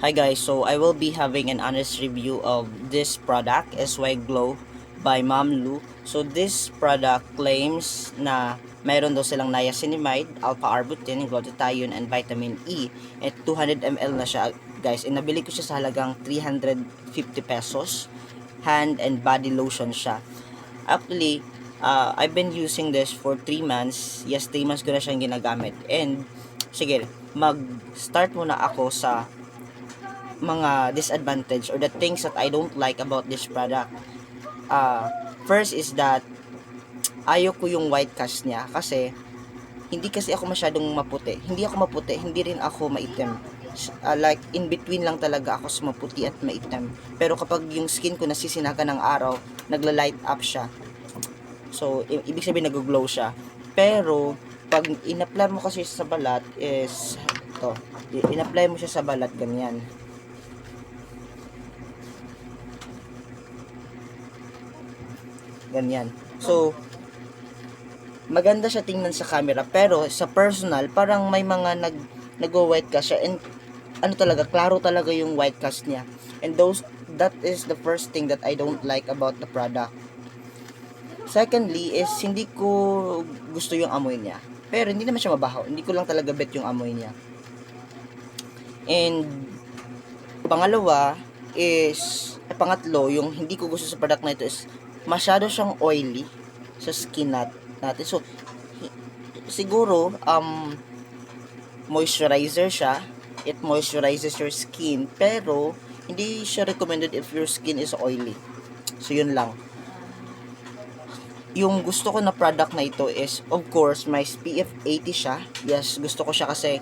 Hi guys, so I will be having an honest review of this product, SY Glow by Ma'am Lu. So this product claims na mayroon daw silang niacinamide, alpha-arbutin, glutathione, and vitamin E. At 200 ml na siya guys. And nabili ko siya sa halagang 350 pesos. Hand and body lotion siya. Actually, I've been using this for 3 months. Yes, 3 months ko na siyang ginagamit. And sige, mag-start muna ako sa mga disadvantage or the things that I don't like about this product. First is that ayaw ko yung white cast niya kasi hindi kasi ako masyadong maputi. Hindi ako maputi, hindi rin ako maitim. Like in between lang talaga ako sa maputi at maitim. Pero kapag yung skin ko nasisinaga ng araw, nagla-light up siya. So ibig sabihin nag-glow siya. Pero pag in-apply mo kasi sa balat is to, in-apply mo siya sa balat ganyan. Ganyan. So, maganda siya tingnan sa camera, pero sa personal, parang may mga nag-white cast siya, and ano talaga, klaro talaga yung white cast niya. And that is the first thing that I don't like about the product. Secondly is, hindi ko gusto yung amoy niya. Pero hindi naman siya mabaho. Hindi ko lang talaga bet yung amoy niya. And, pangatlo, yung hindi ko gusto sa product na ito is, masyado siyang oily sa skin natin. So, siguro, moisturizer siya. It moisturizes your skin. Pero, hindi siya recommended if your skin is oily. So, yun lang. Yung gusto ko na product na ito is, of course, may SPF 80 siya. Yes, gusto ko siya kasi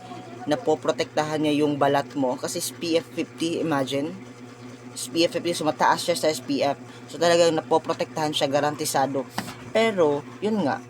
napoprotektahan niya yung balat mo. Kasi SPF 50, imagine. SPF 50, so mataas siya sa SPF. So talagang napoprotektahan siya, garantisado. Pero, yun nga,